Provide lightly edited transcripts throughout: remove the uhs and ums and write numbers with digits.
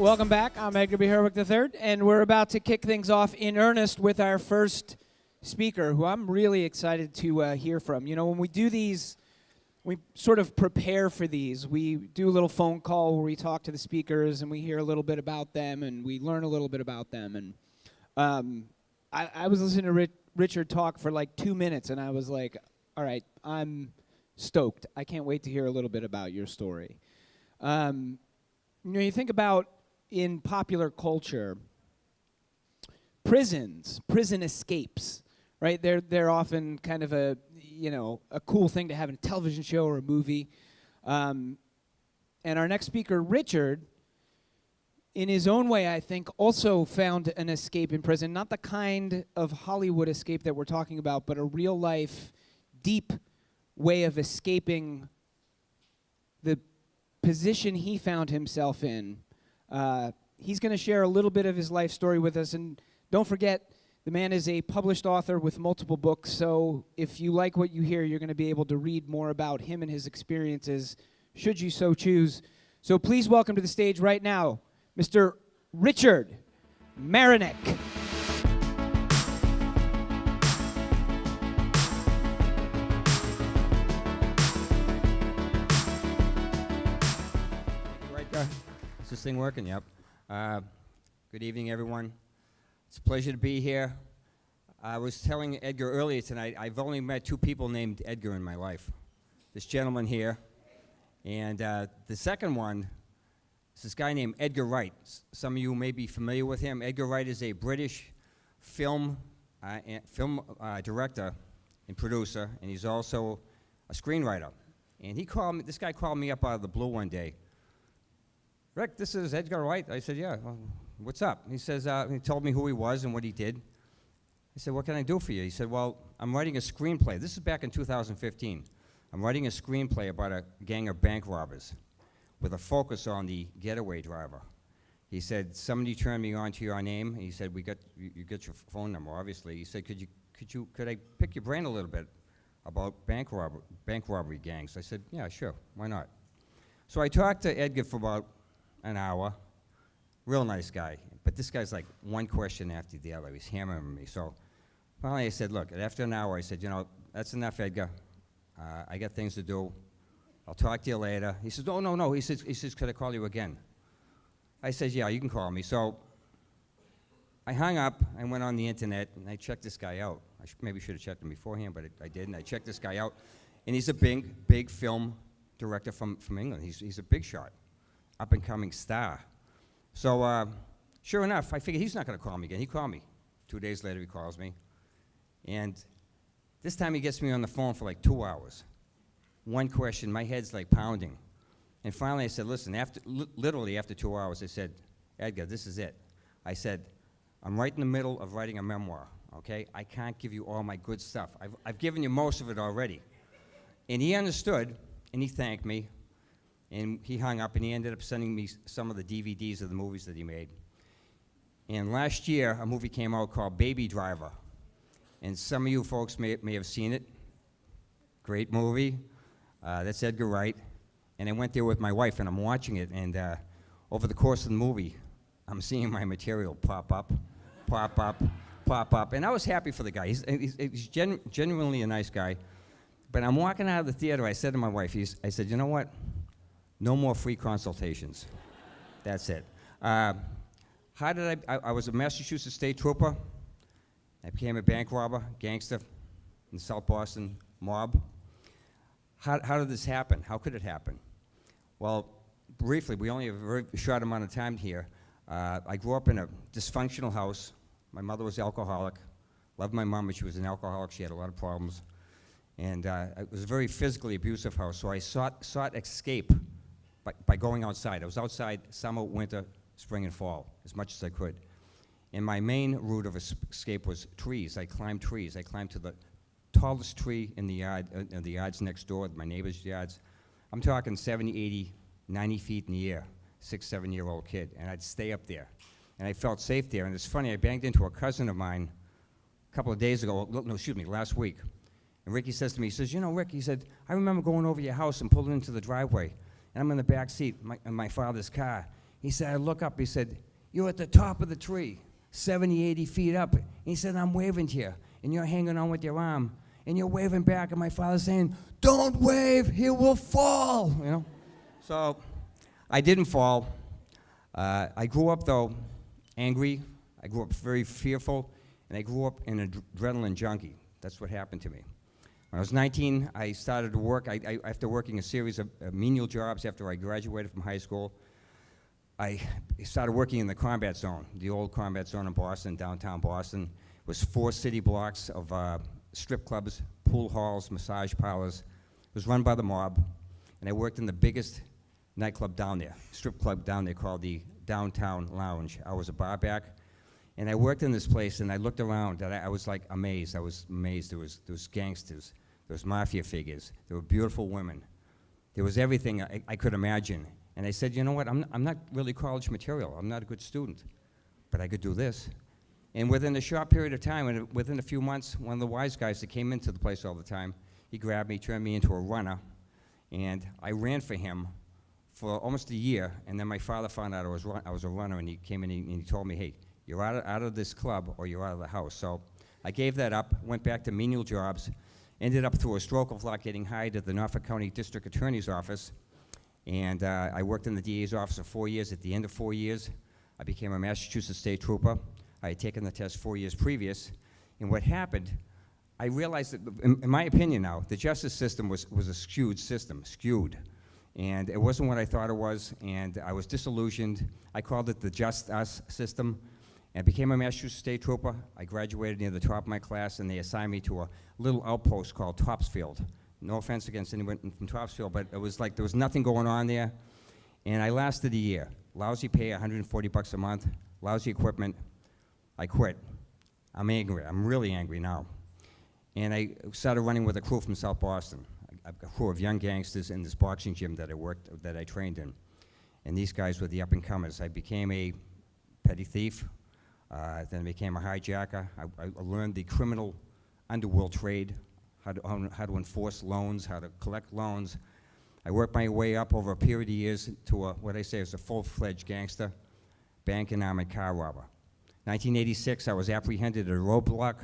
Welcome back. I'm Edgar B. Herwick III, and we're about to kick things off in earnest with our first speaker, who I'm really excited to hear from. You know, when we do these, we sort of prepare for these. We do a little phone call where we talk to the speakers, and we hear a little bit about them, and we learn a little bit about them. And I was listening to Richard talk for like 2 minutes, and I was like, all right, I'm stoked. I can't wait to hear a little bit about your story. You know, you think about in popular culture, prison escapes, right? They're often kind of a cool thing to have in a television show or a movie. And our next speaker, Richard, in his own way, I think, also found an escape in prison. Not the kind of Hollywood escape that we're talking about, but a real life, deep way of escaping the position he found himself in. He's going to share a little bit of his life story with us, and don't forget, the man is a published author with multiple books, so if you like what you hear, you're going to be able to read more about him and his experiences, should you so choose. So please welcome to the stage right now, Mr. Richard Marinek. Is this thing working? Yep. Good evening, everyone. It's a pleasure to be here. I was telling Edgar earlier tonight, I've only met 2 people named Edgar in my life. This gentleman here, and the second one is this guy named Edgar Wright. Some of you may be familiar with him. Edgar Wright is a British film director and producer, and he's also a screenwriter. And this guy called me up out of the blue one day. Rick, this is Edgar Wright. I said, yeah, well, what's up? He says, he told me who he was and what he did. I said, what can I do for you? He said, well, I'm writing a screenplay. This is back in 2015. I'm writing a screenplay about a gang of bank robbers with a focus on the getaway driver. He said, somebody turned me on to your name. He said, you got your phone number, obviously. He said, could I pick your brain a little bit about bank robbery gangs? I said, yeah, sure, why not? So I talked to Edgar for about an hour. Real nice guy, but this guy's like one question after the other. He's hammering me. So finally I said, look, after an hour, I said, you know, that's enough, Edgar. I got things to do. I'll talk to you later. He says, oh, no. He says, could I call you again? I said, yeah, you can call me. So I hung up and went on the internet, and I checked this guy out. I maybe should have checked him beforehand, but I didn't. I checked this guy out, and he's a big film director from England. He's a big shot, up-and-coming star. So sure enough, I figured he's not going to call me again. He called me. 2 days later, he calls me. And this time he gets me on the phone for like 2 hours. One question, my head's like pounding. And finally I said, listen, literally after 2 hours, I said, Edgar, this is it. I said, I'm right in the middle of writing a memoir, okay? I can't give you all my good stuff. I've given you most of it already. And he understood, and he thanked me. And he hung up, and he ended up sending me some of the DVDs of the movies that he made. And last year, a movie came out called Baby Driver. And some of you folks may have seen it. Great movie. That's Edgar Wright. And I went there with my wife, and I'm watching it. And over the course of the movie, I'm seeing my material pop up. And I was happy for the guy. He's genuinely a nice guy. But I'm walking out of the theater. I said to my wife, I said, you know what? No more free consultations. That's it. I was a Massachusetts State Trooper. I became a bank robber, gangster in South Boston mob. How did this happen? How could it happen? Well, briefly, we only have a very short amount of time here. I grew up in a dysfunctional house. My mother was alcoholic. Loved my mom, but she was an alcoholic. She had a lot of problems. And it was a very physically abusive house, so I sought escape by going outside. I was outside summer, winter, spring, and fall as much as I could. And my main route of escape was trees. I climbed trees. I climbed to the tallest tree in the yards next door, my neighbor's yards. I'm talking 70, 80, 90 feet in the air, 6, 7-year-old kid. And I'd stay up there. And I felt safe there. And it's funny, I banged into a cousin of mine a couple of days ago, last week. And Ricky says to me, he says, you know, Rick, he said, I remember going over your house and pulling into the driveway. And I'm in the back seat in my father's car. He said, I look up, he said, you're at the top of the tree, 70, 80 feet up. And he said, I'm waving to you, and you're hanging on with your arm, and you're waving back, and my father's saying, don't wave, he will fall, you know? So I didn't fall. I grew up, though, angry. I grew up very fearful, and I grew up an adrenaline junkie. That's what happened to me. When I was 19, I started to work. After working a series of menial jobs after I graduated from high school, I started working in the combat zone, the old combat zone in Boston, downtown Boston. It was 4 city blocks of strip clubs, pool halls, massage parlors. It was run by the mob, and I worked in the biggest nightclub down there, strip club down there called the Downtown Lounge. I was a bar back, and I worked in this place, and I looked around, and I was like amazed. I was amazed. There was gangsters, there was mafia figures, there were beautiful women. There was everything I could imagine. And I said, you know what, I'm not really college material. I'm not a good student, but I could do this. And within a short period of time, and within a few months, one of the wise guys that came into the place all the time, he grabbed me, turned me into a runner, and I ran for him for almost a year. And then my father found out I was a runner, and he came in and he told me, hey, you're out of this club or you're out of the house. So I gave that up, went back to menial jobs, ended up through a stroke of luck getting hired at the Norfolk County District Attorney's Office. And I worked in the DA's office for 4 years. At the end of 4 years, I became a Massachusetts State Trooper. I had taken the test 4 years previous. And what happened, I realized that, in my opinion now, the justice system was a skewed system, skewed. And it wasn't what I thought it was, and I was disillusioned. I called it the just us system, and became a Massachusetts State Trooper. I graduated near the top of my class, and they assigned me to a little outpost called Topsfield. No offense against anyone from Topsfield, but it was like there was nothing going on there. And I lasted a year. Lousy pay, $140 a month, lousy equipment. I quit. I'm angry. I'm really angry now. And I started running with a crew from South Boston, a crew of young gangsters in this boxing gym that I trained in. And these guys were the up-and-comers. I became a petty thief, then I became a hijacker. I learned the criminal underworld trade, how to enforce loans, how to collect loans. I worked my way up over a period of years to what I say is a full-fledged gangster, bank and armored car robber. 1986, I was apprehended at a roadblock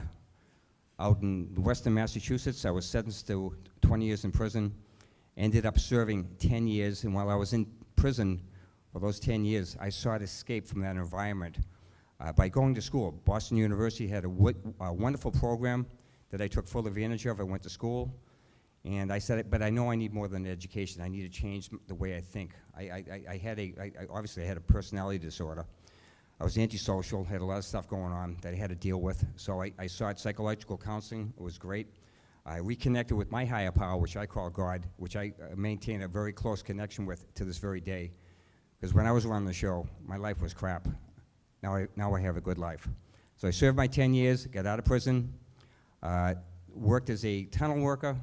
out in western Massachusetts. I was sentenced to 20 years in prison, ended up serving 10 years, and while I was in prison for those 10 years, I sought escape from that environment by going to school. Boston University had a wonderful program that I took full advantage of. I went to school, and I said, but I know I need more than education. I need to change the way I think. Obviously I had a personality disorder. I was antisocial, had a lot of stuff going on that I had to deal with. So I sought psychological counseling. It was great. I reconnected with my higher power, which I call God, which I maintain a very close connection with to this very day. Because when I was running the show, my life was crap. Now I have a good life. So I served my 10 years, got out of prison, worked as a tunnel worker,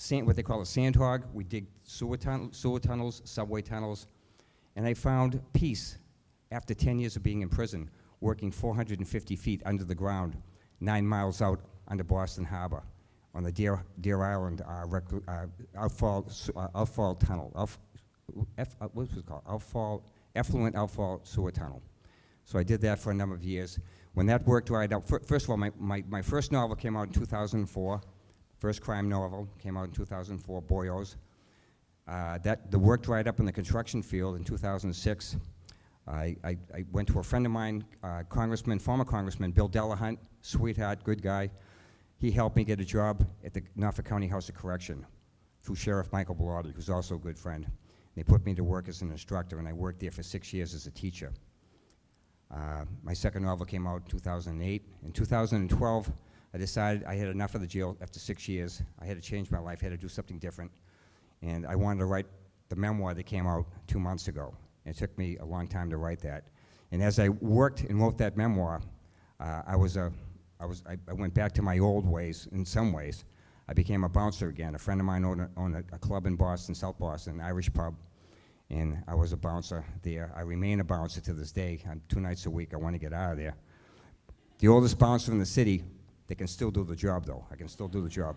what they call a sandhog. We dig sewer tunnels, subway tunnels, and I found peace after 10 years of being in prison, working 450 feet under the ground, 9 miles out under Boston Harbor on the Deer Island outfall tunnel. What was it called? Effluent outfall sewer tunnel. So I did that for a number of years. When that work dried out, first of all, my first novel came out in 2004. First crime novel came out in 2004, Boyos. The work dried up in the construction field in 2006. I went to a friend of mine, former Congressman Bill Delahunt, sweetheart, good guy. He helped me get a job at the Norfolk County House of Correction through Sheriff Michael Bellotti, who's also a good friend. They put me to work as an instructor, and I worked there for 6 years as a teacher. My second novel came out in 2008. In 2012, I decided I had enough of the jail after 6 years. I had to change my life, I had to do something different. And I wanted to write the memoir that came out 2 months ago. It took me a long time to write that. And as I worked and wrote that memoir, I went back to my old ways in some ways. I became a bouncer again. A friend of mine owned a club in Boston, South Boston, an Irish pub, and I was a bouncer there. I remain a bouncer to this day. 2 nights a week. I want to get out of there. The oldest bouncer in the city, they can still do the job, though. I can still do the job.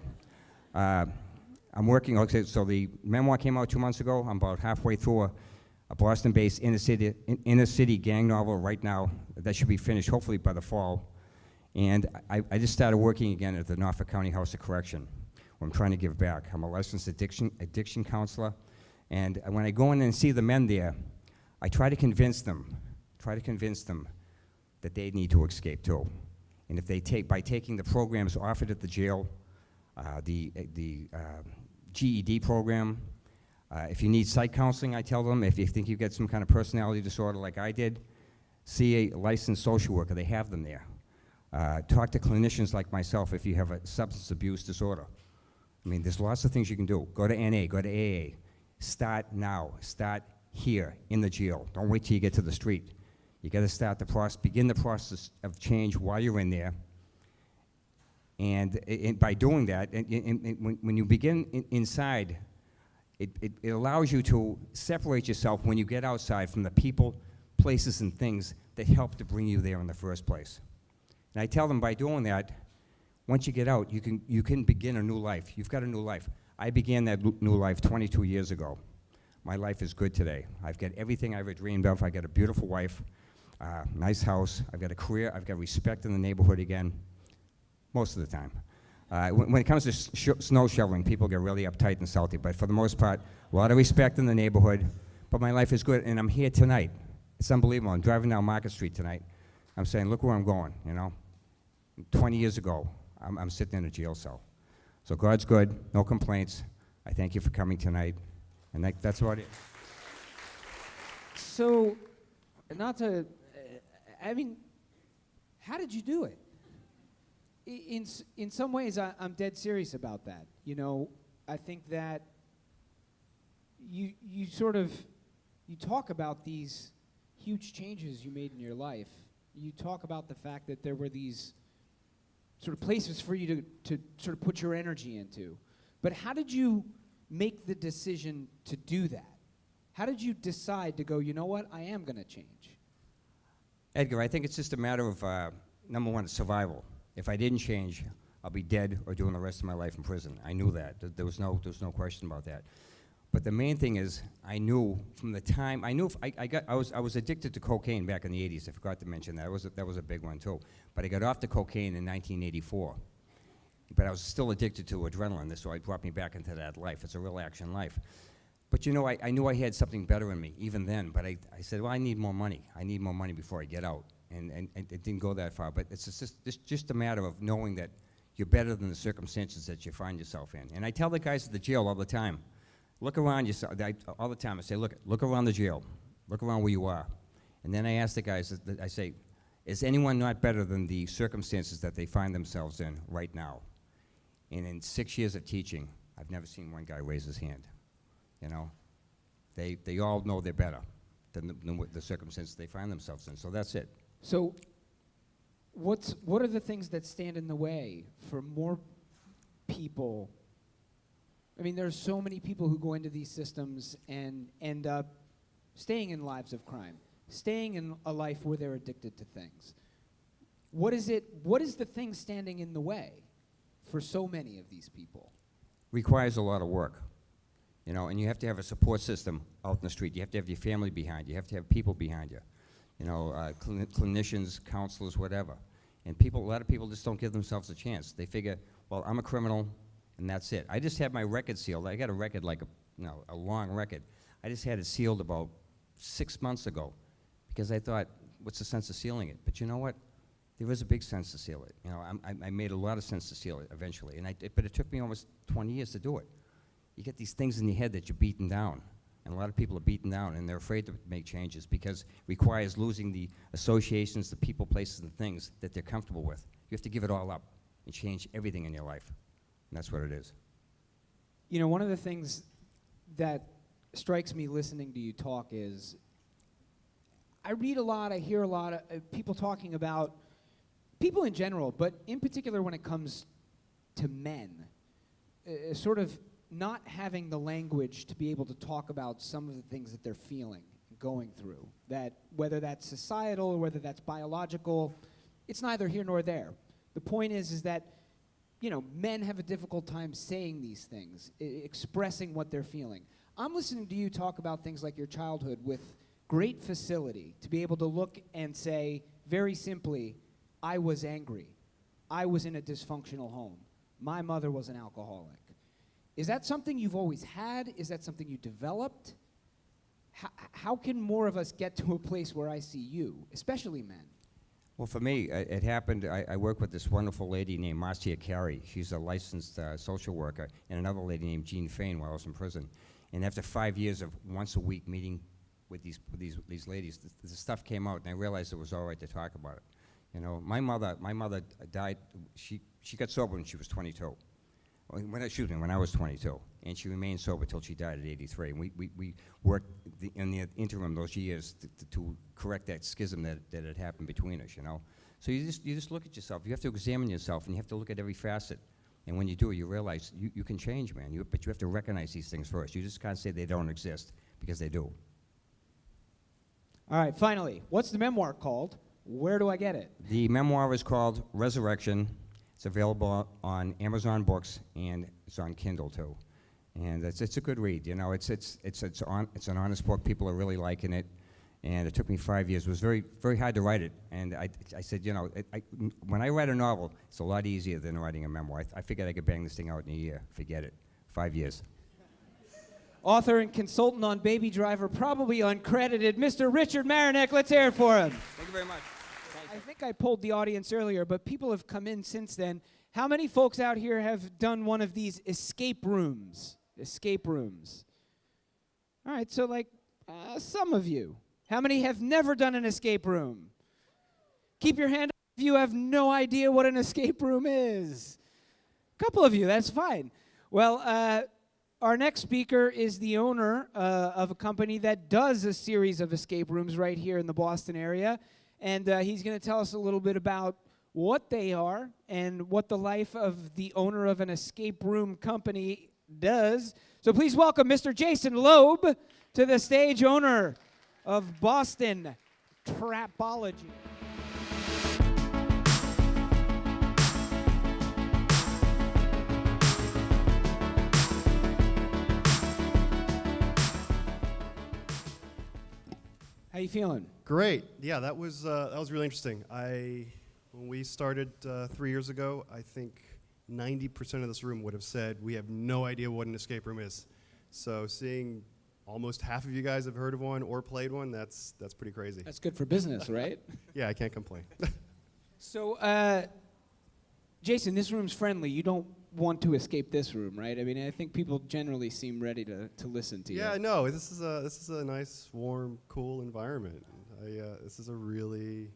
I'm working, okay, so the memoir came out 2 months ago. I'm about halfway through a Boston-based inner city gang novel right now that should be finished hopefully by the fall. And I just started working again at the Norfolk County House of Correction, where I'm trying to give back. I'm a licensed addiction counselor, and when I go in and see the men there, I try to convince them that they need to escape too. And if they by taking the programs offered at the jail, the GED program, if you need psych counseling, I tell them, if you think you get some kind of personality disorder like I did, see a licensed social worker. They have them there. Talk to clinicians like myself if you have a substance abuse disorder. I mean, there's lots of things you can do. Go to NA, go to AA. Start now. Start here in the jail. Don't wait till you get to the street. You got to start begin the process of change while you're in there. And by doing that, when you begin inside, it allows you to separate yourself when you get outside from the people, places, and things that help to bring you there in the first place. And I tell them by doing that, once you get out, you can begin a new life. You've got a new life. I began that new life 22 years ago. My life is good today. I've got everything I ever dreamed of. I got a beautiful wife, nice house. I've got a career. I've got respect in the neighborhood again, most of the time. When it comes to snow shoveling, people get really uptight and salty, but for the most part, a lot of respect in the neighborhood. But my life is good, and I'm here tonight. It's unbelievable. I'm driving down Market Street tonight. I'm saying, look where I'm going, you know? 20 years ago, I'm sitting in a jail cell. So God's good, no complaints. I thank you for coming tonight, and that's what it is. So, not to, I mean, how did you do it? In some ways, I'm dead serious about that. You know, I think that you talk about these huge changes you made in your life. You talk about the fact that there were these sort of places for you to sort of put your energy into. But how did you make the decision to do that? How did you decide to go, you know what, I am going to change? Edgar, I think it's just a matter of, number one, survival. If I didn't change, I'll be dead or doing the rest of my life in prison. I knew that. There was no question about that. But the main thing is, I knew from the time I was addicted to cocaine back in the 80s. I forgot to mention that. That was a big one too. But I got off the cocaine in 1984. But I was still addicted to adrenaline, so it brought me back into that life. It's a real action life. But you know, I knew I had something better in me even then. But I said, well, I need more money. I need more money before I get out. And it didn't go that far. But it's just a matter of knowing that you're better than the circumstances that you find yourself in. And I tell the guys at the jail all the time, look around yourself. All the time I say, look around the jail. Look around where you are. And then I ask the guys, I say, is anyone not better than the circumstances that they find themselves in right now? And in 6 years of teaching, I've never seen one guy raise his hand. You know, they all know they're better than the circumstances they find themselves in. So that's it. So what are the things that stand in the way for more people? I mean, there's so many people who go into these systems and end up staying in lives of crime, staying in a life where they're addicted to things. What is the thing standing in the way for so many of these people? Requires a lot of work, you know, and you have to have a support system out in the street. You have to have your family behind you. You have to have people behind you, you know, clinicians, counselors, whatever. And a lot of people just don't give themselves a chance. They figure, well, I'm a criminal, and that's it. I just had my record sealed. I got a record like a long record. I just had it sealed about 6 months ago because I thought, what's the sense of sealing it? But you know what? There is a big sense to seal it. You know, I made a lot of sense to seal it eventually, but it took me almost 20 years to do it. You get these things in your head that you're beaten down, and a lot of people are beaten down, and they're afraid to make changes because it requires losing the associations, the people, places, and things that they're comfortable with. You have to give it all up and change everything in your life, and that's what it is. You know, one of the things that strikes me listening to you talk is I read a lot, I hear a lot of people talking about people in general, but in particular when it comes to men, sort of not having the language to be able to talk about some of the things that they're feeling, going through, that whether that's societal or whether that's biological, it's neither here nor there. The point is that men have a difficult time saying these things, expressing what they're feeling. I'm listening to you talk about things like your childhood with great facility to be able to look and say very simply, I was angry. I was in a dysfunctional home. My mother was an alcoholic. Is that something you've always had? Is that something you developed? How can more of us get to a place where I see you, especially men? Well, for me, it happened, I work with this wonderful lady named Marcia Carey. She's a licensed social worker, and another lady named Jean Fain while I was in prison. And after 5 years of once a week meeting with these ladies, the stuff came out, and I realized it was all right to talk about it. My mother died, she got sober when she was 22. When I was 22, and she remained sober till she died at 83. And we worked in the interim those years to correct that schism that had happened between us. So you just look at yourself. You have to examine yourself, and you have to look at every facet. And when you do, you realize you can change, man. But you have to recognize these things first. You just can't say they don't exist, because they do. All right, finally, what's the memoir called? Where do I get it? The memoir is called Resurrection. It's available on Amazon Books, and it's on Kindle too. And it's a good read. It's an honest book. People are really liking it, and it took me 5 years. It was very very hard to write it, and I said, when I write a novel, it's a lot easier than writing a memoir. I figured I could bang this thing out in a year. Forget it. 5 years. Author and consultant on Baby Driver, probably uncredited, Mr. Richard Marinek. Let's hear it for him. Thank you very much. I think I polled the audience earlier, but people have come in since then. How many folks out here have done one of these escape rooms? Escape rooms. All right, so some of you. How many have never done an escape room? Keep your hand up if you have no idea what an escape room is. A couple of you, that's fine. Well, our next speaker is the owner of a company that does a series of escape rooms right here in the Boston area. And he's going to tell us a little bit about what they are and what the life of the owner of an escape room company does. So please welcome Mr. Jason Loeb to the stage, owner of Boston Trapology. How you feeling? Great. Yeah, that was really interesting. When we started 3 years ago, I think 90% of this room would have said we have no idea what an escape room is. So seeing almost half of you guys have heard of one or played one, that's pretty crazy. That's good for business, right? Yeah, I can't complain. So, Jason, this room's friendly. You don't want to escape this room, right? I mean, I think people generally seem ready to listen to you. Yeah, no, this is a nice, warm, cool environment. This is a really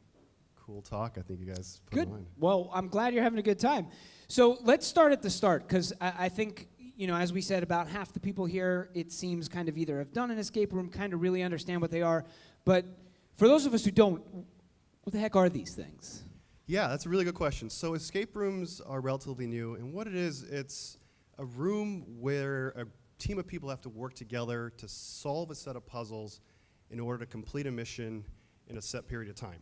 cool talk. I think you guys put Good. on. Well, I'm glad you're having a good time. So let's start at the start, because I think, as we said, about half the people here, it seems kind of either have done an escape room, kind of really understand what they are. But for those of us who don't, what the heck are these things? Yeah, that's a really good question. So escape rooms are relatively new, and what it is, it's a room where a team of people have to work together to solve a set of puzzles in order to complete a mission in a set period of time.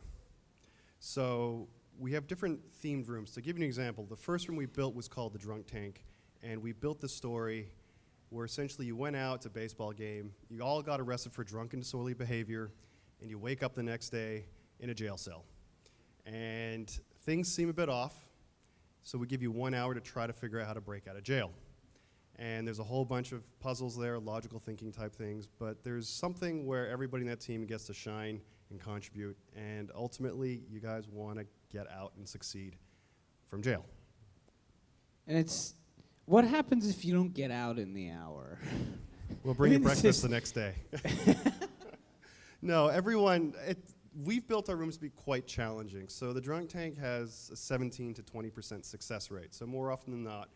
So we have different themed rooms. To give you an example, the first room we built was called the Drunk Tank, and we built the story where essentially you went out to a baseball game, you all got arrested for drunken disorderly behavior, and you wake up the next day in a jail cell. And things seem a bit off, so we give you 1 hour to try to figure out how to break out of jail. And there's a whole bunch of puzzles there, logical thinking type things, but there's something where everybody in that team gets to shine and contribute, and ultimately you guys want to get out and succeed from jail. And what happens if you don't get out in the hour? We'll bring you breakfast the next day. No, we've built our rooms to be quite challenging. So the Drunk Tank has a 17 to 20% success rate. So more often than not,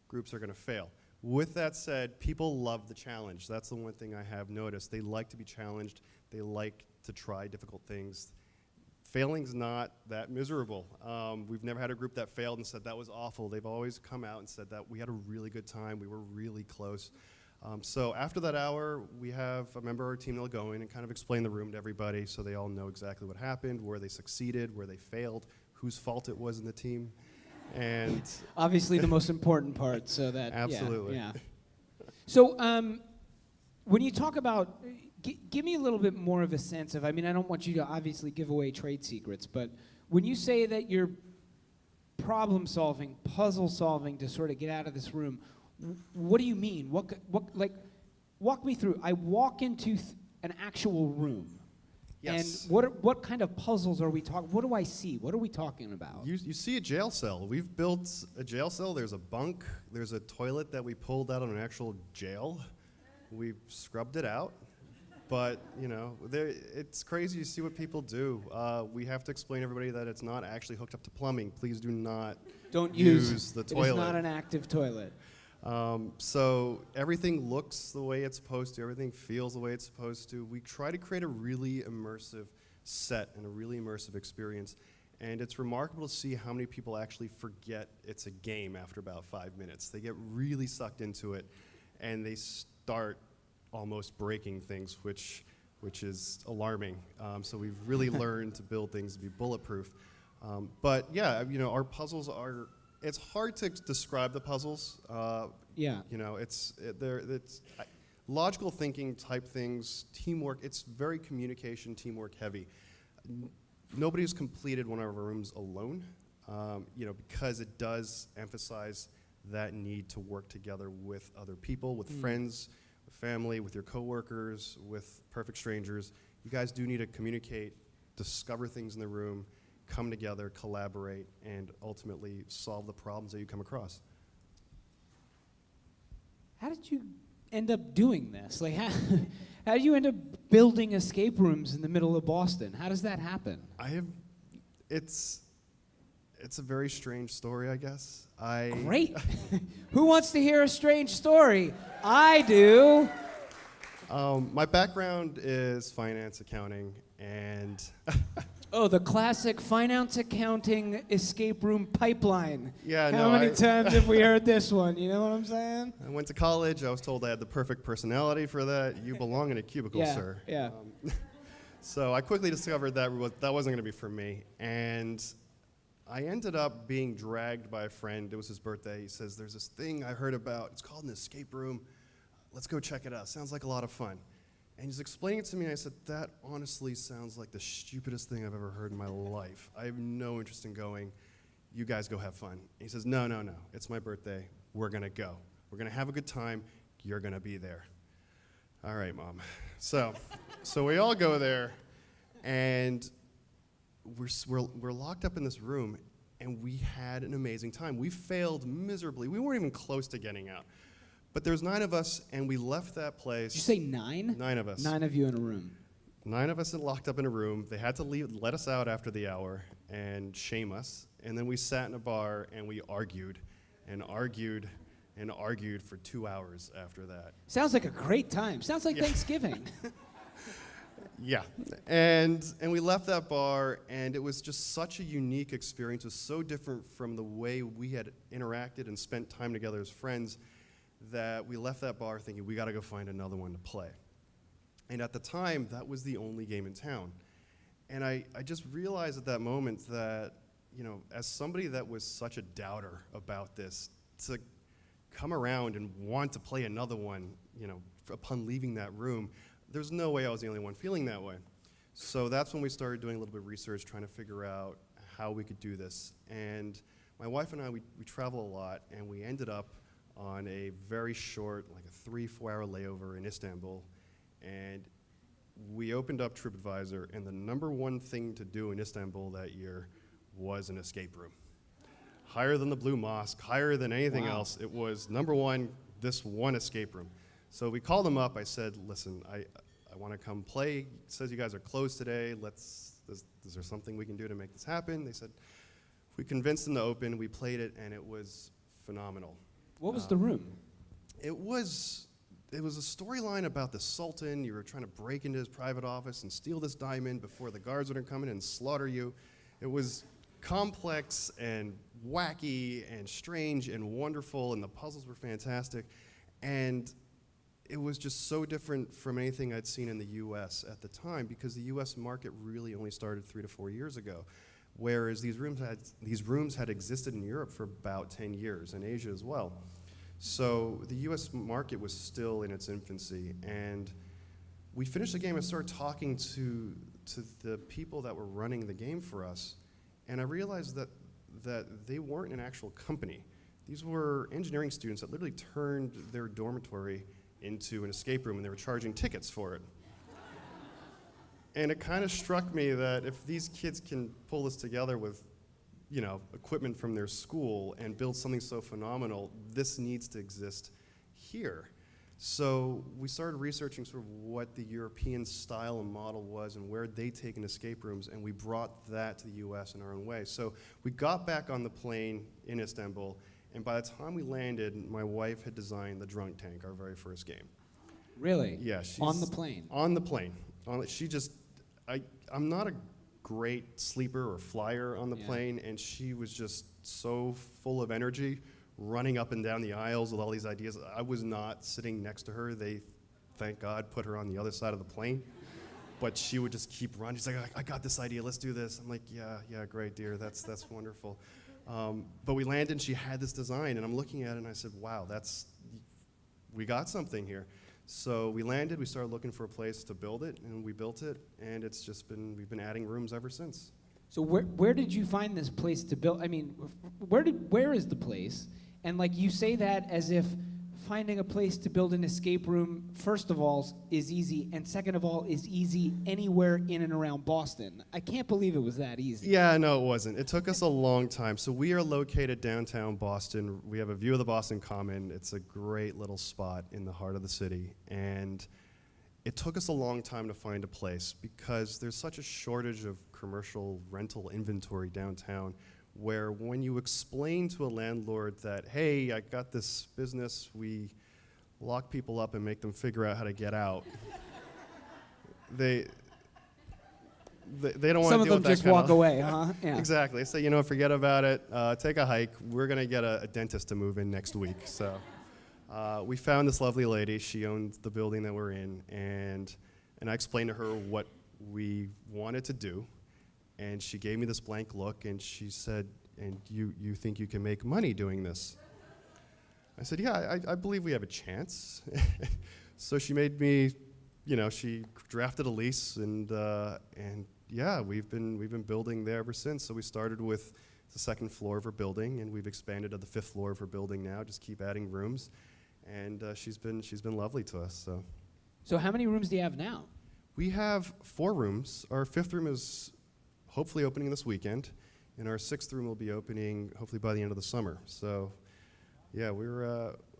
groups are going to fail. With that said, people love the challenge. That's the one thing I have noticed. They like to be challenged. They like to try difficult things. Failing's not that miserable. We've never had a group that failed and said that was awful. They've always come out and said that we had a really good time. We were really close. So after that hour, we have a member of our team that'll go in and kind of explain the room to everybody so they all know exactly what happened, where they succeeded, where they failed, whose fault it was in the team. And Obviously the most important part, so that, Absolutely. yeah. So when you talk about, give me a little bit more of a sense of, I mean, I don't want you to obviously give away trade secrets, but when you say that you're problem solving, puzzle solving to sort of get out of this room, what do you mean? Like, walk me through. I walk into an actual room. Yes. And what kind of puzzles are we talking? What do I see? What are we talking about? You see a jail cell. We've built a jail cell. There's a bunk. There's a toilet that we pulled out of an actual jail. We've scrubbed it out. But, you know, it's crazy to see what people do. We have to explain to everybody that it's not actually hooked up to plumbing. Please do not use the toilet. It is not an active toilet. So everything looks the way it's supposed to. Everything feels the way it's supposed to. We try to create a really immersive set and a really immersive experience. And it's remarkable to see how many people actually forget it's a game after about 5 minutes. They get really sucked into it, and they start almost breaking things, which is alarming. So we've really learned to build things to be bulletproof. But yeah, you know, our puzzles are. It's hard to describe the puzzles. Yeah. You know, it's logical thinking type things, teamwork. It's very communication, teamwork heavy. Nobody's completed one of our rooms alone. You know, because it does emphasize that need to work together with other people, with friends, with family, with your coworkers, with perfect strangers. You guys do need to communicate, discover things in the room, come together, collaborate, and ultimately solve the problems that you come across. How did you end up doing this? Like, how did you end up building escape rooms in the middle of Boston? How does that happen? It's a very strange story, I guess. Great. Who wants to hear a strange story? I do. My background is finance, accounting, and Oh, the classic finance accounting escape room pipeline. Yeah, How many times have we heard this one? You know what I'm saying? I went to college. I was told I had the perfect personality for that. You belong in a cubicle, sir. Yeah. So I quickly discovered that wasn't going to be for me. And I ended up being dragged by a friend. It was his birthday. He says, there's this thing I heard about. It's called an escape room. Let's go check it out. Sounds like a lot of fun. And he's explaining it to me, and I said, that honestly sounds like the stupidest thing I've ever heard in my life. I have no interest in going. You guys go have fun. And he says, no. It's my birthday. We're going to go. We're going to have a good time. You're going to be there. All right, Mom. So we all go there, and we're locked up in this room, and we had an amazing time. We failed miserably. We weren't even close to getting out. But there's 9 of us, and we left that place. Did you say 9? 9 of us. 9 of you in a room. 9 of us locked up in a room. They had to let us out after the hour and shame us. And then we sat in a bar, and we argued and argued and argued for 2 hours after that. Sounds like a great time. Sounds like Thanksgiving. Yeah. And we left that bar, and it was just such a unique experience. It was so different from the way we had interacted and spent time together as friends that we left that bar thinking, we got to go find another one to play. And at the time, that was the only game in town. And I just realized at that moment that, you know, as somebody that was such a doubter about this, to come around and want to play another one, you know, upon leaving that room, there's no way I was the only one feeling that way. So that's when we started doing a little bit of research, trying to figure out how we could do this. And my wife and I, we travel a lot, and we ended up on a very short, like a 3-4 hour layover in Istanbul. And we opened up TripAdvisor, and the #1 thing to do in Istanbul that year was an escape room. Higher than the Blue Mosque, higher than anything else. It was #1, this one escape room. So we called them up. I said, listen, I want to come play. It says you guys are closed today. Is there something we can do to make this happen? They said, we convinced them to open. We played it, and it was phenomenal. What was the room? It was a storyline about the Sultan. You were trying to break into his private office and steal this diamond before the guards would come in and slaughter you. It was complex and wacky and strange and wonderful, and the puzzles were fantastic. And it was just so different from anything I'd seen in the U.S. at the time, because the U.S. market really only started 3 to 4 years ago. whereas these rooms had existed in Europe for about 10 years, and Asia as well. So the U.S. market was still in its infancy, and we finished the game and started talking to the people that were running the game for us, and I realized that they weren't an actual company. These were engineering students that literally turned their dormitory into an escape room, and they were charging tickets for it. And it kind of struck me that if these kids can pull this together with, equipment from their school and build something so phenomenal, this needs to exist here. So we started researching sort of what the European style and model was and where they'd taken escape rooms, and we brought that to the US in our own way. So we got back on the plane in Istanbul, and by the time we landed, my wife had designed the Drunk Tank, our very first game. Really? Yeah. She's on the plane? On the plane. I'm not a great sleeper or flyer on the plane, and she was just so full of energy, running up and down the aisles with all these ideas. I was not sitting next to her. They, thank God, put her on the other side of the plane. But she would just keep running. She's like, I got this idea, let's do this. I'm like, yeah, great, dear, that's wonderful. But we landed, and she had this design, and I'm looking at it, and I said, wow, we got something here. So we landed, we started looking for a place to build it, and we built it, and we've been adding rooms ever since. So where did you find this place to build? I mean, where is the place? And like you say that as if finding a place to build an escape room, first of all, is easy, and second of all, is easy anywhere in and around Boston. I can't believe it was that easy. Yeah, no, it wasn't. It took us a long time. So we are located downtown Boston. We have a view of the Boston Common. It's a great little spot in the heart of the city. And it took us a long time to find a place because there's such a shortage of commercial rental inventory downtown, where when you explain to a landlord that, hey, I got this business, we lock people up and make them figure out how to get out, they don't want to deal with that. Some of them just walk away, huh? Yeah. Exactly. They say, forget about it, take a hike. We're going to get a dentist to move in next week. So we found this lovely lady. She owned the building that we're in, and I explained to her what we wanted to do. And she gave me this blank look, and she said, and you think you can make money doing this? I said, yeah, I believe we have a chance. So she made me, she drafted a lease, and yeah, we've been building there ever since. So we started with the second floor of her building, and we've expanded to the 5th floor of her building now, just keep adding rooms. And she's been lovely to us. So how many rooms do you have now? We have 4 rooms. Our 5th room is hopefully opening this weekend, and our 6th room will be opening hopefully by the end of the summer. So, yeah,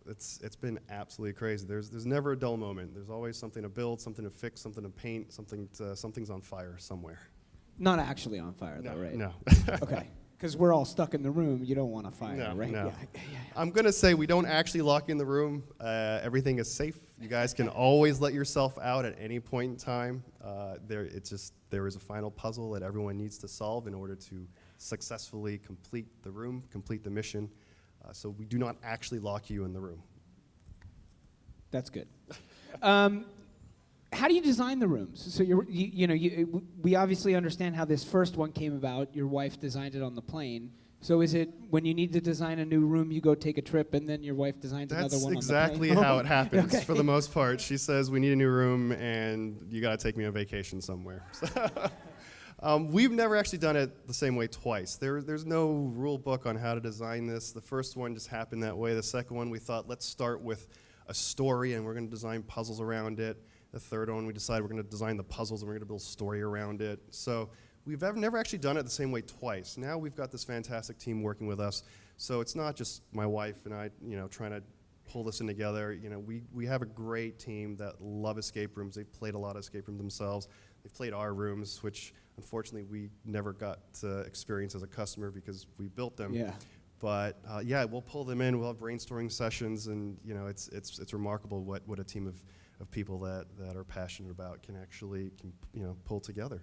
it's been absolutely crazy. There's never a dull moment. There's always something to build, something to fix, something to paint, something's on fire somewhere. Not actually on fire, though, right? No. Okay, because we're all stuck in the room. You don't want a fire, right? No. Yeah. I'm gonna say we don't actually lock in the room. Everything is safe. You guys can always let yourself out at any point in time. There is a final puzzle that everyone needs to solve in order to successfully complete the room, complete the mission. So we do not actually lock you in the room. That's good. How do you design the rooms? So we obviously understand how this first one came about. Your wife designed it on the plane. So is it when you need to design a new room, you go take a trip, and then your wife designs another one on the plane? That's exactly how it happens. Okay. For the most part, she says we need a new room, and you got to take me on vacation somewhere. We've never actually done it the same way twice. There's no rule book on how to design this. The first one just happened that way. The second one, we thought, let's start with a story, and we're going to design puzzles around it. The third one, we decided we're going to design the puzzles, and we're going to build a story around it. So we've never actually done it the same way twice. Now we've got this fantastic team working with us. So it's not just my wife and I, trying to pull this in together. We have a great team that love escape rooms. They've played a lot of escape rooms themselves. They've played our rooms, which unfortunately we never got to experience as a customer because we built them. Yeah. But yeah, we'll pull them in. We'll have brainstorming sessions, and it's remarkable what a team of people that are passionate about can actually pull together.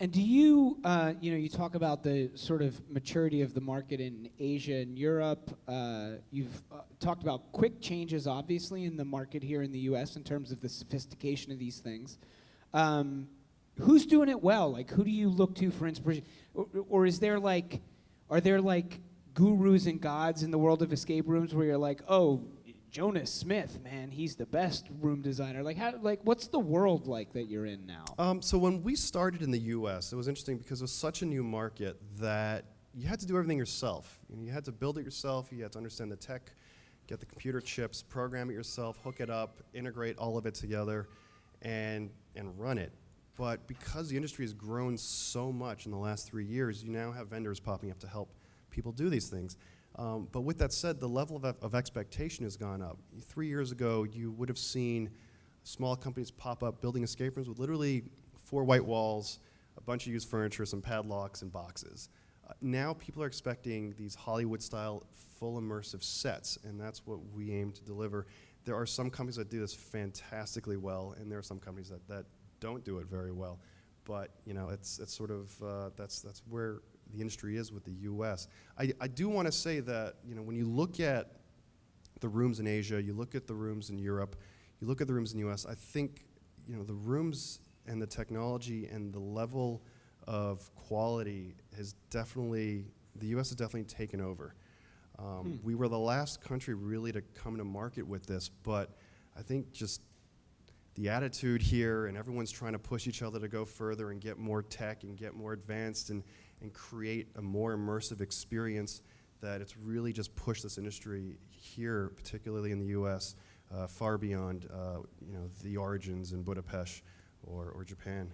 And do you, you talk about the sort of maturity of the market in Asia and Europe. You've talked about quick changes, obviously, in the market here in the U.S. in terms of the sophistication of these things. who's doing it well? Like, who do you look to for inspiration? Or is there like, are there like gurus and gods in the world of escape rooms where you're like, oh, Jonas Smith, man, he's the best room designer. Like, what's the world like that you're in now? So when we started in the U.S., it was interesting because it was such a new market that you had to do everything yourself. You had to build it yourself. You had to understand the tech, get the computer chips, program it yourself, hook it up, integrate all of it together, and run it. But because the industry has grown so much in the last 3 years, you now have vendors popping up to help people do these things. But with that said, the level of expectation has gone up. 3 years ago, you would have seen small companies pop up building escape rooms with literally 4 white walls, a bunch of used furniture, some padlocks, and boxes. Now people are expecting these Hollywood-style full immersive sets, and that's what we aim to deliver. There are some companies that do this fantastically well, and there are some companies that don't do it very well. But it's sort of that's where the industry is with the U.S. I do want to say that when you look at the rooms in Asia, you look at the rooms in Europe, you look at the rooms in the U.S., I think the rooms and the technology and the level of quality has definitely, the U.S. has definitely taken over. We were the last country really to come to market with this, but I think just the attitude here, and everyone's trying to push each other to go further and get more tech and get more advanced and create a more immersive experience, that it's really just pushed this industry here, particularly in the U.S., far beyond the origins in Budapest or Japan.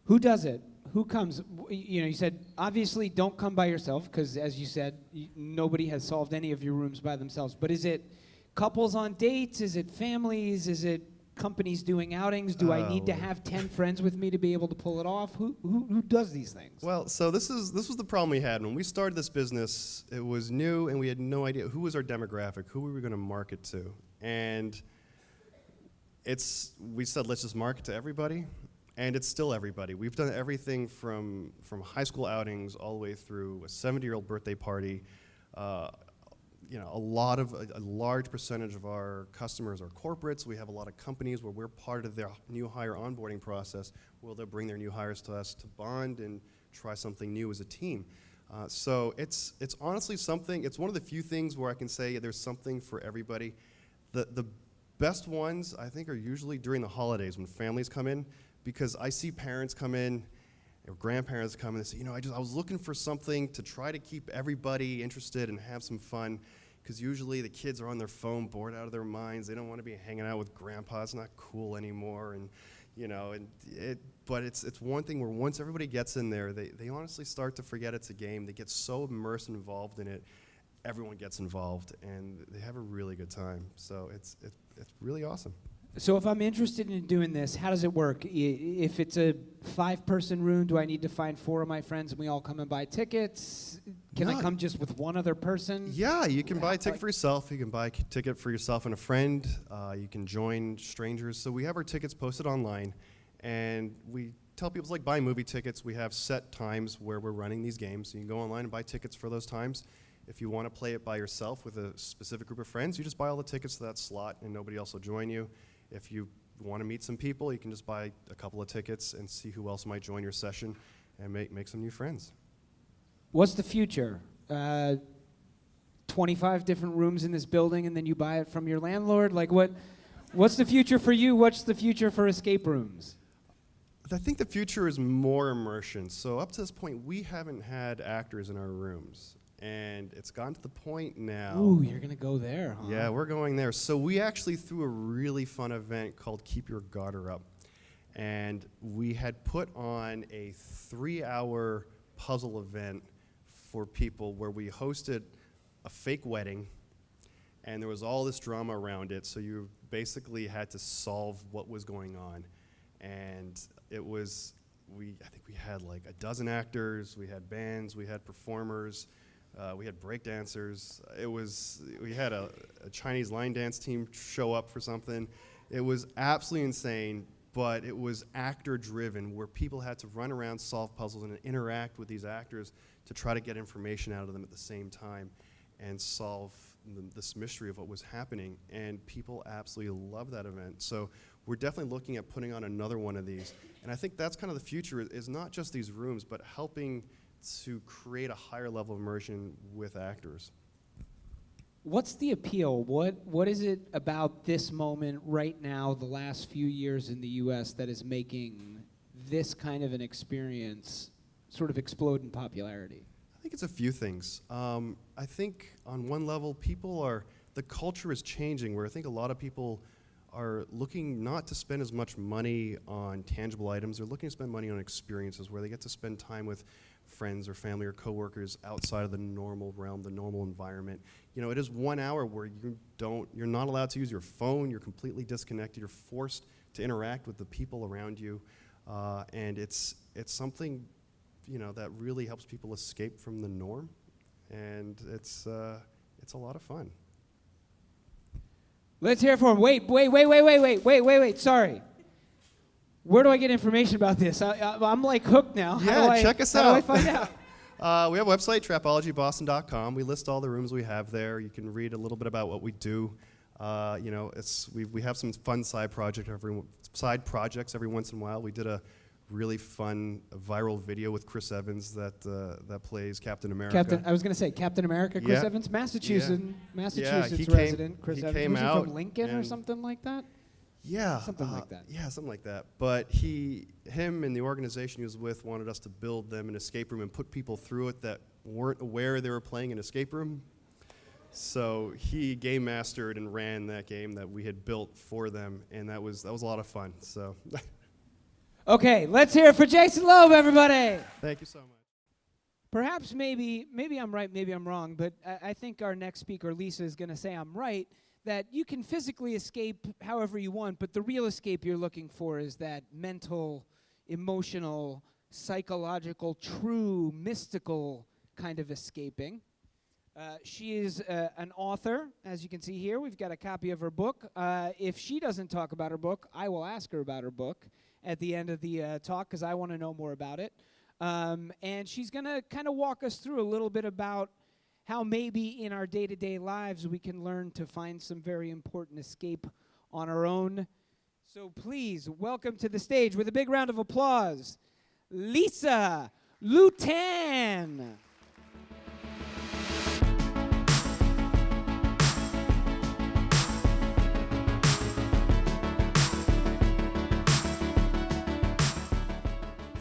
Who does it? Who comes? You said, obviously don't come by yourself, because as you said, nobody has solved any of your rooms by themselves. But is it couples on dates? Is it families? Is it companies doing outings? Do I need to have 10 friends with me to be able to pull it off? Who does these things? Well, so this was the problem we had. When we started this business, it was new, and we had no idea who was our demographic, who were we going to market to. And we said, let's just market to everybody. And it's still everybody. We've done everything from high school outings all the way through a 70-year-old birthday party. A large percentage of our customers are corporates. We have a lot of companies where we're part of their new hire onboarding process, where they'll bring their new hires to us to bond and try something new as a team. So it's honestly something. It's one of the few things where I can say there's something for everybody. The best ones, I think, are usually during the holidays when families come in, because I see parents come in, or grandparents come in and say, I was looking for something to try to keep everybody interested and have some fun, because usually the kids are on their phone, bored out of their minds. They don't want to be hanging out with grandpa. It's not cool anymore, but it's one thing where once everybody gets in there, they honestly start to forget it's a game. They get so immersed and involved in it. Everyone gets involved, and they have a really good time. So it's really awesome. So if I'm interested in doing this, how does it work? If it's a 5-person room, do I need to find 4 of my friends and we all come and buy tickets? Can I come just with one other person? Yeah, you can buy a ticket for yourself. You can buy a ticket for yourself and a friend. You can join strangers. So we have our tickets posted online, and we tell people it's like buying movie tickets. We have set times where we're running these games. So you can go online and buy tickets for those times. If you want to play it by yourself with a specific group of friends, you just buy all the tickets to that slot, and nobody else will join you. If you want to meet some people, you can just buy a couple of tickets and see who else might join your session and make some new friends. What's the future? 25 different rooms in this building, and then you buy it from your landlord? Like, what's the future for you? What's the future for escape rooms? I think the future is more immersion. So up to this point, we haven't had actors in our rooms. And it's gotten to the point now. Ooh, you're going to go there, huh? Yeah, we're going there. So we actually threw a really fun event called Keep Your Garter Up. And we had put on a 3-hour puzzle event for people where we hosted a fake wedding, and there was all this drama around it. So you basically had to solve what was going on. And it was, I think we had like a dozen actors, we had bands, we had performers, we had break dancers. We had a Chinese line dance team show up for something. It was absolutely insane, but it was actor driven, where people had to run around, solve puzzles, and interact with these actors to try to get information out of them at the same time and solve this mystery of what was happening, and people absolutely love that event. So we're definitely looking at putting on another one of these. And I think that's kind of the future, is not just these rooms, but helping to create a higher level of immersion with actors. What's the appeal? What is it about this moment right now, the last few years in the U.S., that is making this kind of an experience sort of explode in popularity? I think it's a few things. I think on one level, the culture is changing, where I think a lot of people are looking not to spend as much money on tangible items. They're looking to spend money on experiences where they get to spend time with friends or family or coworkers outside of the normal realm, the normal environment. You know, it is 1 hour where you're not allowed to use your phone. You're completely disconnected. You're forced to interact with the people around you, and it's something, you know, that really helps people escape from the norm, and it's a lot of fun. Let's hear it for him. Wait. Sorry. Where do I get information about this? I'm like hooked now. Yeah, check us out. How do I find out? We have a website, TrapologyBoston.com. We list all the rooms we have there. You can read a little bit about what we do. You know, we have some fun side projects every once in a while. We did a really fun viral video with Chris Evans that plays Captain America. I was going to say Captain America, Chris Yeah. Evans, Massachusetts he resident. Chris came Evans. Was out he from Lincoln or and- something like that? Yeah. Something like that. Yeah, something like that. But him and the organization he was with wanted us to build them an escape room and put people through it that weren't aware they were playing an escape room. So he game mastered and ran that game that we had built for them, and that was a lot of fun. So Okay, let's hear it for Jason Loeb, everybody. thank you so much. Perhaps maybe I'm right, maybe I'm wrong, but I think our next speaker, Lisa, is going to say I'm right, that you can physically escape however you want, but the real escape you're looking for is that mental, emotional, psychological, true, mystical kind of escaping. She is an author, as you can see here. We've got a copy of her book. If she doesn't talk about her book, I will ask her about her book at the end of the talk, because I want to know more about it. And she's going to kind of walk us through a little bit about how maybe in our day-to-day lives we can learn to find some very important escape on our own. So please, welcome to the stage with a big round of applause, Lisa Lutan.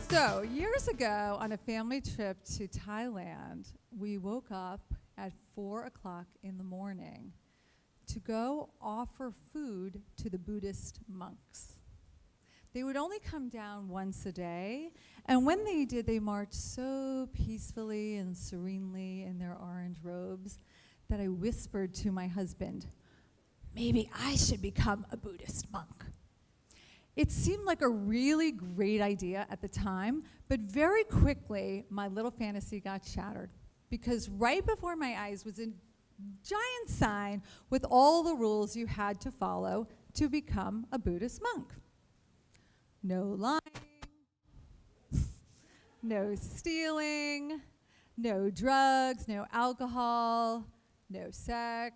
So, years ago, on a family trip to Thailand, we woke up at 4 o'clock in the morning to go offer food to the Buddhist monks. They would only come down once a day, and when they did, they marched so peacefully and serenely in their orange robes that I whispered to my husband, maybe I should become a Buddhist monk. It seemed like a really great idea at the time, but very quickly, my little fantasy got shattered, because right before my eyes was a giant sign with all the rules you had to follow to become a Buddhist monk. No lying, no stealing, no drugs, no alcohol, no sex,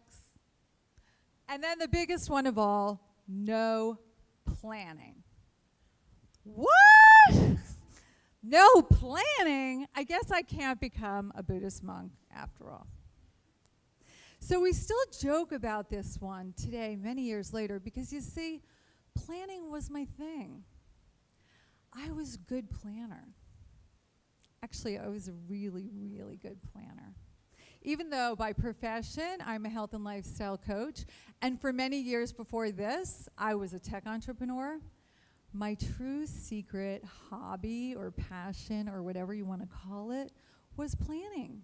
and then the biggest one of all, no planning. What? No planning? I guess I can't become a Buddhist monk after all. So we still joke about this one today, many years later, because you see, planning was my thing. I was a good planner. Actually, I was a really, really good planner. Even though by profession, I'm a health and lifestyle coach, and for many years before this, I was a tech entrepreneur, my true secret hobby or passion or whatever you want to call it was planning.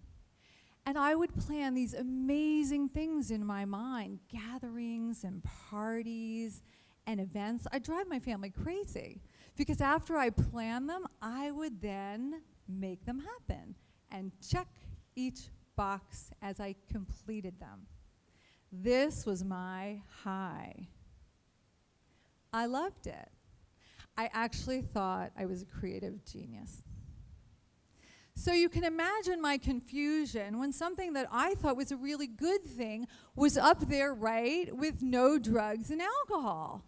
And I would plan these amazing things in my mind, gatherings and parties and events. I'd drive my family crazy because after I planned them, I would then make them happen and check each box as I completed them. This was my high. I loved it. I actually thought I was a creative genius. So you can imagine my confusion when something that I thought was a really good thing was up there, right, with no drugs and alcohol.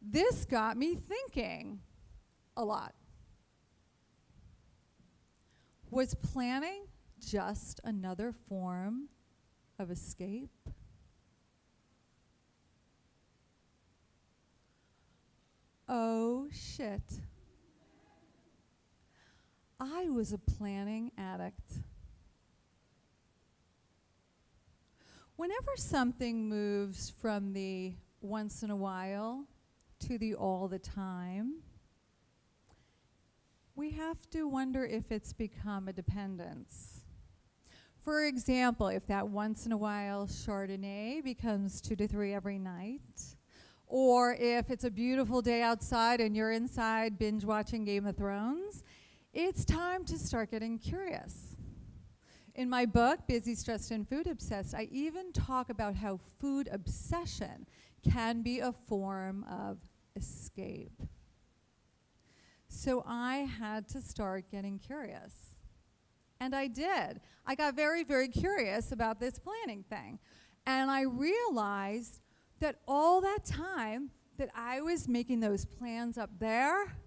This got me thinking a lot. Was planning just another form of escape? Oh, shit. I was a planning addict. Whenever something moves from the once in a while to the all the time, we have to wonder if it's become a dependence. For example, if that once in a while Chardonnay becomes 2 to 3 every night, or if it's a beautiful day outside and you're inside binge watching Game of Thrones, it's time to start getting curious. In my book, Busy, Stressed, and Food Obsessed, I even talk about how food obsession can be a form of escape. So I had to start getting curious. And I did. I got very, very curious about this planning thing. And I realized that all that time that I was making those plans up there,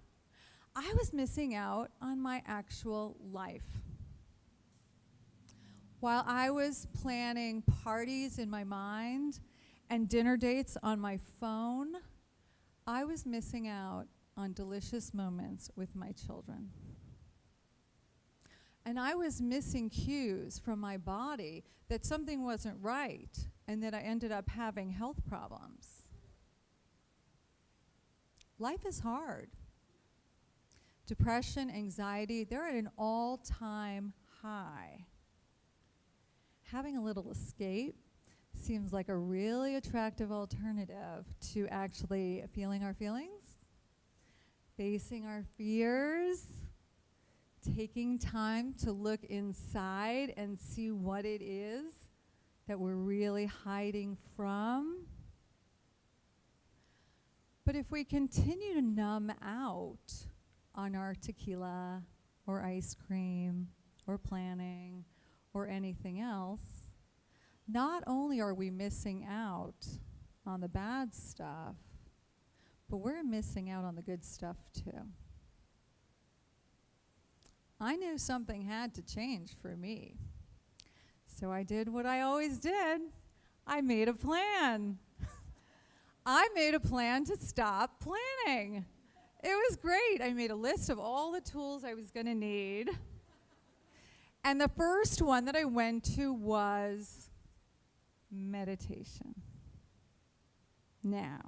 I was missing out on my actual life. While I was planning parties in my mind and dinner dates on my phone, I was missing out on delicious moments with my children. And I was missing cues from my body that something wasn't right and that I ended up having health problems. Life is hard. Depression, anxiety, they're at an all-time high. Having a little escape seems like a really attractive alternative to actually feeling our feelings, facing our fears, taking time to look inside and see what it is that we're really hiding from. But if we continue to numb out on our tequila or ice cream or planning or anything else, not only are we missing out on the bad stuff, but we're missing out on the good stuff too. I knew something had to change for me. So I did what I always did. I made a plan. I made a plan to stop planning. It was great. I made a list of all the tools I was going to need. And the first one that I went to was meditation. Now,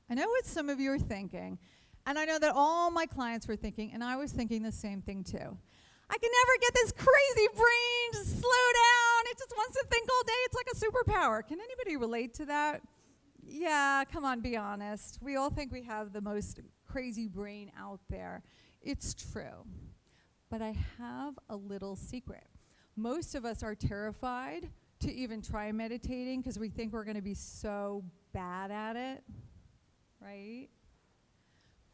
I know what some of you are thinking, and I know that all my clients were thinking, and I was thinking the same thing too. I can never get this crazy brain to slow down. It just wants to think all day. It's like a superpower. Can anybody relate to that? Yeah, come on, be honest. We all think we have the most crazy brain out there. It's true. But I have a little secret. Most of us are terrified to even try meditating because we think we're going to be so bad at it, right?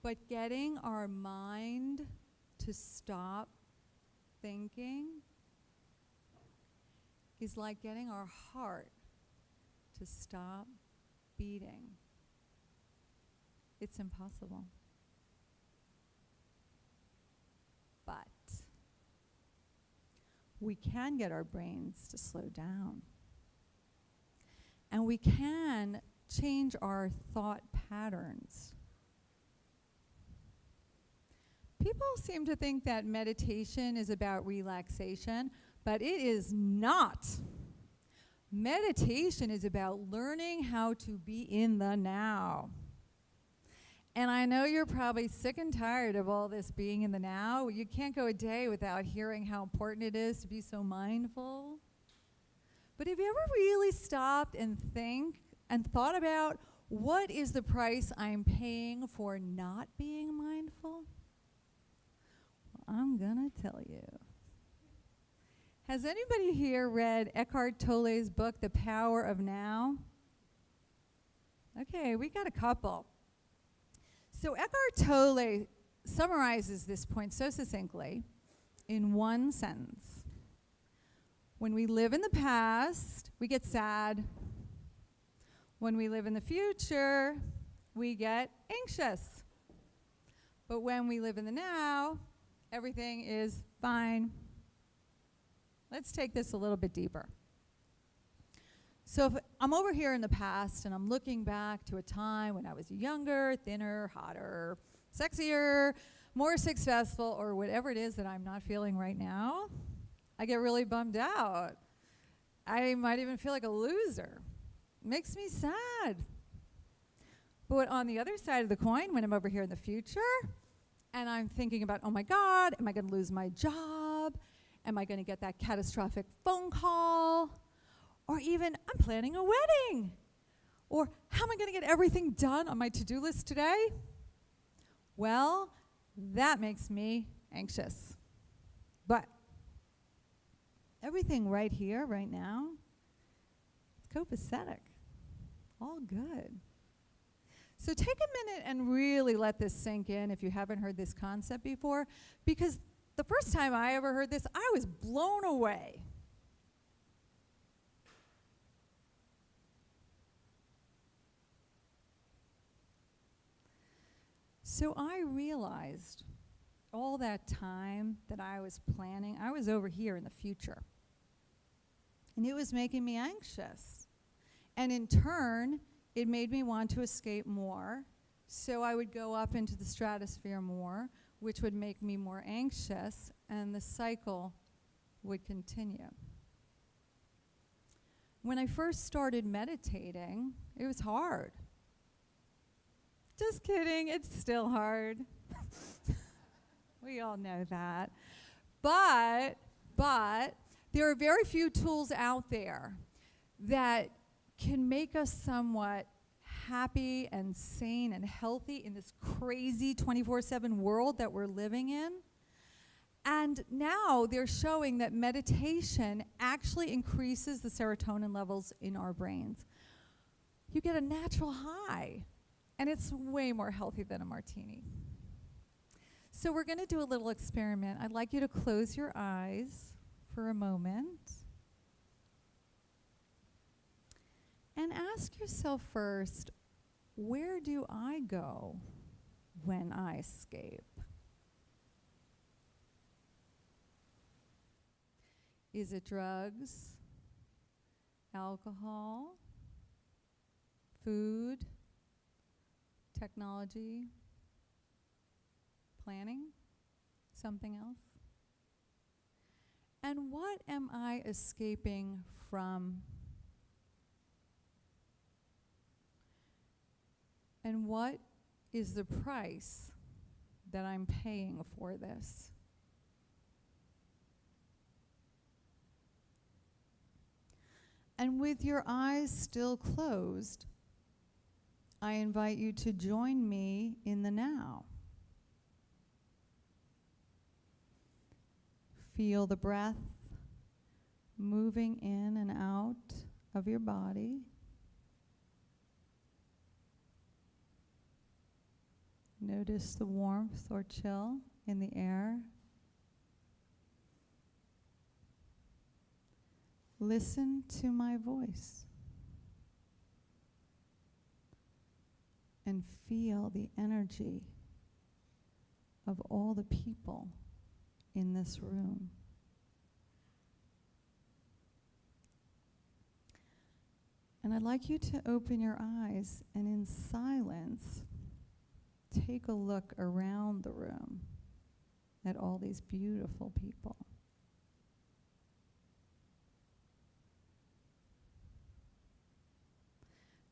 But getting our mind to stop thinking is like getting our heart to stop beating. It's impossible. But we can get our brains to slow down. And we can change our thought patterns. People seem to think that meditation is about relaxation, but it is not. Meditation is about learning how to be in the now. And I know you're probably sick and tired of all this being in the now. You can't go a day without hearing how important it is to be so mindful. But have you ever really stopped and thought about what is the price I'm paying for not being mindful? Well, I'm gonna tell you. Has anybody here read Eckhart Tolle's book, The Power of Now? Okay, we got a couple. So Eckhart Tolle summarizes this point so succinctly in one sentence. When we live in the past, we get sad. When we live in the future, we get anxious. But when we live in the now, everything is fine. Let's take this a little bit deeper. So if I'm over here in the past and I'm looking back to a time when I was younger, thinner, hotter, sexier, more successful, or whatever it is that I'm not feeling right now, I get really bummed out. I might even feel like a loser. Makes me sad. But on the other side of the coin, when I'm over here in the future and I'm thinking about, oh my God, am I going to lose my job? Am I going to get that catastrophic phone call? Or even, I'm planning a wedding. Or how am I going to get everything done on my to-do list today? Well, that makes me anxious. But everything right here, right now, it's copacetic. All good. So take a minute and really let this sink in if you haven't heard this concept before, because the first time I ever heard this, I was blown away. So I realized all that time that I was planning, I was over here in the future. And it was making me anxious. And in turn, it made me want to escape more. So I would go up into the stratosphere more, which would make me more anxious, and the cycle would continue. When I first started meditating, it was hard. Just kidding, it's still hard. We all know that. But there are very few tools out there that can make us somewhat happy and sane and healthy in this crazy 24/7 world that we're living in. And now they're showing that meditation actually increases the serotonin levels in our brains. You get a natural high, and it's way more healthy than a martini. So we're going to do a little experiment. I'd like you to close your eyes for a moment. And ask yourself first, where do I go when I escape? Is it drugs, alcohol, food, technology, planning, something else? And what am I escaping from? And what is the price that I'm paying for this? And with your eyes still closed, I invite you to join me in the now. Feel the breath moving in and out of your body. Notice the warmth or chill in the air. Listen to my voice and feel the energy of all the people in this room. And I'd like you to open your eyes and in silence take a look around the room at all these beautiful people.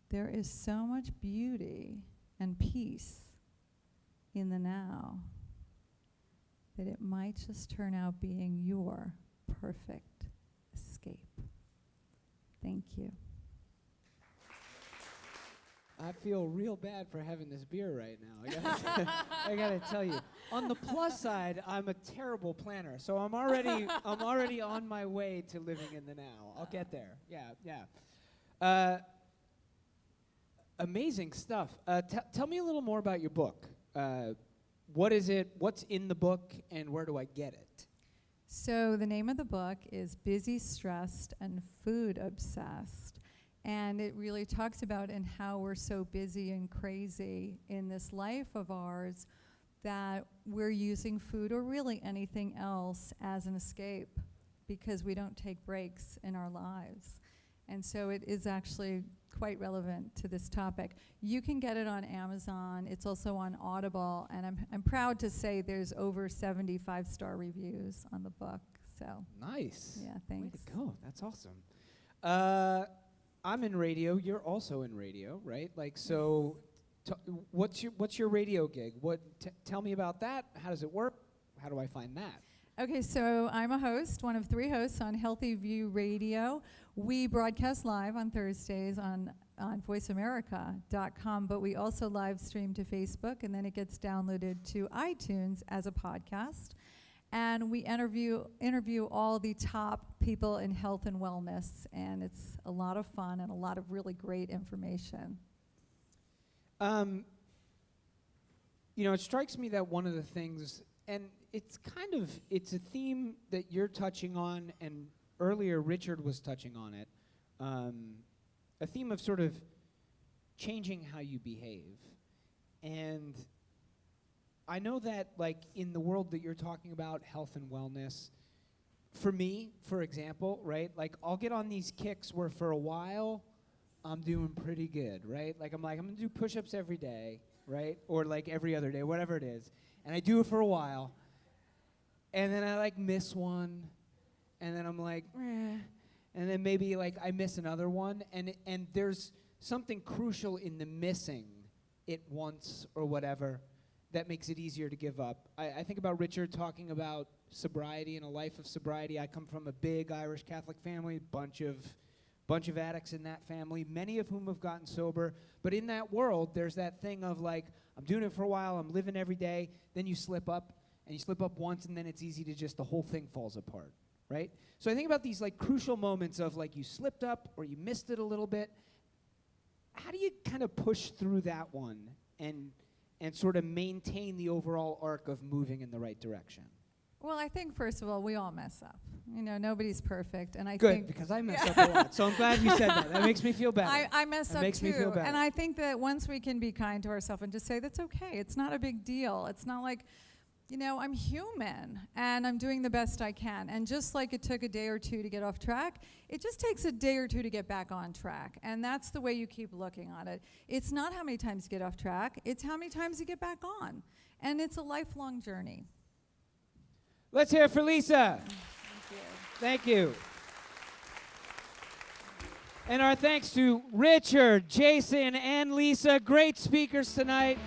There is so much beauty and peace in the now that it might just turn out being your perfect escape. Thank you. I feel real bad for having this beer right now. I gotta tell you. On the plus side, I'm a terrible planner, so I'm already on my way to living in the now. I'll get there. Yeah. Amazing stuff. Tell me a little more about your book. what is it? What's in the book, and where do I get it? So the name of the book is Busy, Stressed, and Food Obsessed. And it really talks about and how we're so busy and crazy in this life of ours that we're using food or really anything else as an escape because we don't take breaks in our lives. And so it is actually quite relevant to this topic. You can get it on Amazon. It's also on Audible. And I'm proud to say there's over 70 5-star reviews on the book. So Nice. yeah, thanks. Way to go. That's awesome. I'm in radio. You're also in radio, right? Like, so what's your radio gig? Tell me about that. How does it work? How do I find that? Okay, so I'm a host, one of 3 hosts on Healthy View Radio. We broadcast live on Thursdays on voiceamerica.com, but we also live stream to Facebook, and then it gets downloaded to iTunes as a podcast. And we interview all the top people in health and wellness, and it's a lot of fun and a lot of really great information. It strikes me that one of the things, and it's a theme that you're touching on, and earlier Richard was touching on it, a theme of sort of changing how you behave. And I know that, like, in the world that you're talking about, health and wellness, for me, for example, right, like, I'll get on these kicks where for a while I'm doing pretty good, right? Like, I'm going to do push-ups every day, right? Or, like, every other day, whatever it is. And I do it for a while. And then I, like, miss one. And then I'm like, eh. And then maybe, like, I miss another one. And there's something crucial in the missing it once or whatever that makes it easier to give up. I think about Richard talking about sobriety and a life of sobriety. I come from a big Irish Catholic family, bunch of addicts in that family, many of whom have gotten sober. But in that world, there's that thing of, like, I'm doing it for a while, I'm living every day, then you slip up, and you slip up once, and then it's easy to just, the whole thing falls apart, right? So I think about these, like, crucial moments of, like, you slipped up or you missed it a little bit. How do you kind of push through that one and sort of maintain the overall arc of moving in the right direction? Well, I think, first of all, we all mess up. Nobody's perfect. And I Good, think because I mess up a lot. So I'm glad you said that. That makes me feel better. I mess That up makes too. me feel better. And I think that once we can be kind to ourselves and just say, that's okay. It's not a big deal. It's not like, I'm human and I'm doing the best I can. And just like it took a day or two to get off track, it just takes a day or two to get back on track. And that's the way you keep looking at it. It's not how many times you get off track. It's how many times you get back on. And it's a lifelong journey. Let's hear it for Lisa. Thank you. Thank you. And our thanks to Richard, Jason, and Lisa. Great speakers tonight.